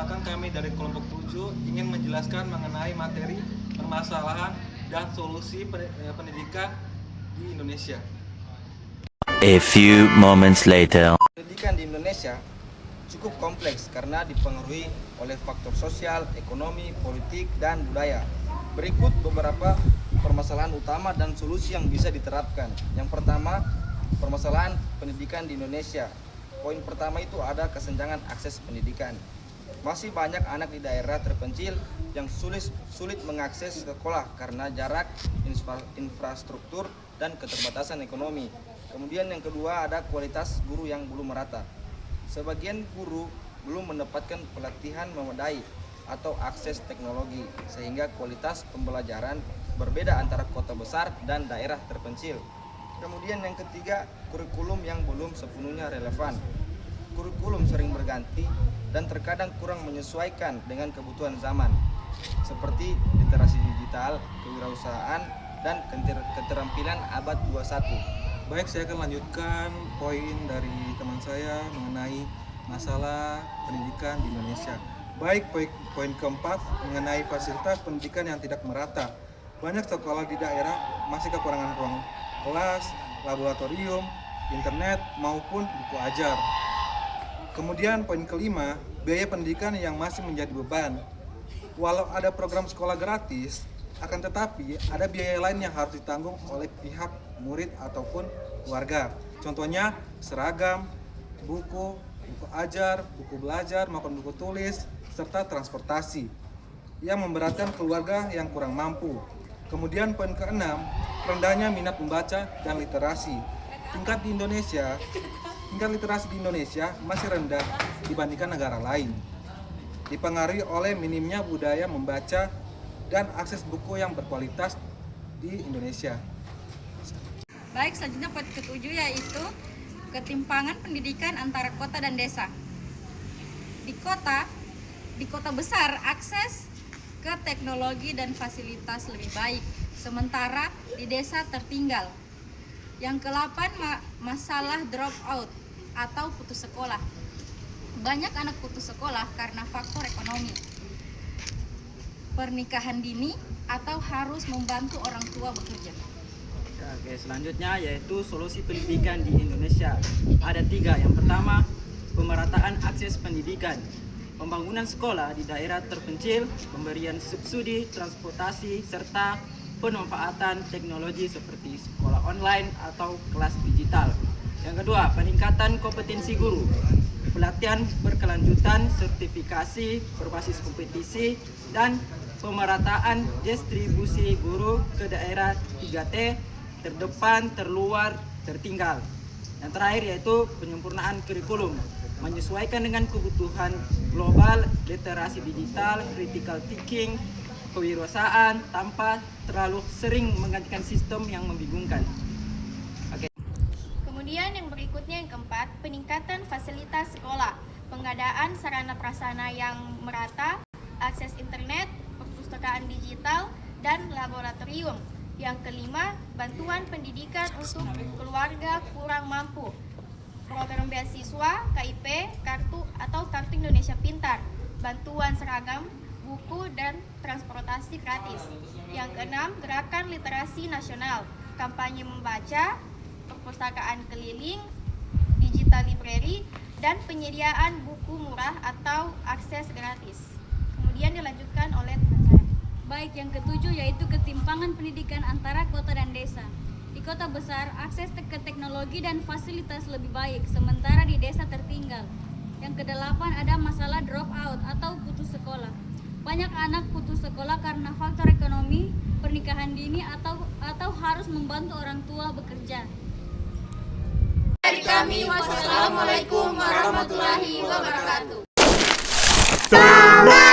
Perkenalkan, kami dari kelompok 7 ingin menjelaskan mengenai materi, permasalahan, dan solusi pendidikan di Indonesia. A few moments later. Pendidikan di Indonesia cukup kompleks karena dipengaruhi oleh faktor sosial, ekonomi, politik, dan budaya. Berikut beberapa permasalahan utama dan solusi yang bisa diterapkan. Yang pertama, permasalahan pendidikan di Indonesia. Poin pertama itu ada kesenjangan akses pendidikan. Masih banyak anak di daerah terpencil yang sulit mengakses sekolah karena jarak, infrastruktur, dan keterbatasan ekonomi. Kemudian yang kedua ada kualitas guru yang belum merata. Sebagian guru belum mendapatkan pelatihan memadai atau akses teknologi sehingga kualitas pembelajaran berbeda antara kota besar dan daerah terpencil. Kemudian yang ketiga, kurikulum yang belum sepenuhnya relevan. Kurikulum sering berganti dan terkadang kurang menyesuaikan dengan kebutuhan zaman, seperti literasi digital, kewirausahaan, dan keterampilan abad 21. Baik, saya akan lanjutkan poin dari teman saya mengenai masalah pendidikan di Indonesia. Baik, poin keempat mengenai fasilitas pendidikan yang tidak merata. Banyak sekolah di daerah masih kekurangan ruang kelas, laboratorium, internet, maupun buku ajar. Kemudian poin kelima, biaya pendidikan yang masih menjadi beban. Walau ada program sekolah gratis, akan tetapi ada biaya lain yang harus ditanggung oleh pihak murid ataupun keluarga. Contohnya seragam, buku ajar, buku belajar maupun buku tulis, serta transportasi yang memberatkan keluarga yang kurang mampu. Kemudian poin keenam, rendahnya minat membaca dan literasi. Tingkat literasi di Indonesia masih rendah dibandingkan negara lain. Dipengaruhi oleh minimnya budaya membaca dan akses buku yang berkualitas di Indonesia. Baik, selanjutnya poin ketujuh yaitu ketimpangan pendidikan antara kota dan desa. Di kota besar akses ke teknologi dan fasilitas lebih baik, sementara di desa tertinggal. Yang ke-8, masalah drop out atau putus sekolah. Banyak anak putus sekolah karena faktor ekonomi, pernikahan dini, atau harus membantu orang tua bekerja. Oke, selanjutnya yaitu solusi pendidikan di Indonesia. Ada 3. Yang pertama, pemerataan akses pendidikan. Pembangunan sekolah di daerah terpencil, pemberian subsidi transportasi, serta pemanfaatan teknologi seperti sekolah online atau kelas digital. Yang kedua, peningkatan kompetensi guru. Pelatihan berkelanjutan, sertifikasi berbasis kompetisi, dan pemerataan distribusi guru ke daerah 3T, terdepan, terluar, tertinggal. Yang terakhir yaitu penyempurnaan kurikulum, menyesuaikan dengan kebutuhan global, literasi digital, critical thinking, kewirausahaan, tanpa terlalu sering menggantikan sistem yang membingungkan. Kemudian yang berikutnya, yang keempat, peningkatan fasilitas sekolah, pengadaan sarana prasarana yang merata, akses internet, perpustakaan digital, dan laboratorium. Yang kelima, bantuan pendidikan untuk keluarga kurang mampu, program beasiswa, KIP, kartu Indonesia Pintar, bantuan seragam, buku, dan transportasi gratis. Yang keenam, gerakan literasi nasional, kampanye membaca, perpustakaan keliling, digital library, dan penyediaan buku murah atau akses gratis. Kemudian dilanjutkan oleh teman saya. Baik, yang ketujuh yaitu ketimpangan pendidikan antara kota dan desa. Di kota besar, akses ke teknologi dan fasilitas lebih baik, sementara di desa tertinggal. Yang kedelapan, ada masalah drop out atau putus sekolah. Banyak anak putus sekolah karena faktor ekonomi, pernikahan dini, atau harus membantu orang tua bekerja. Dari kami, wassalamualaikum warahmatullahi wabarakatuh. Sama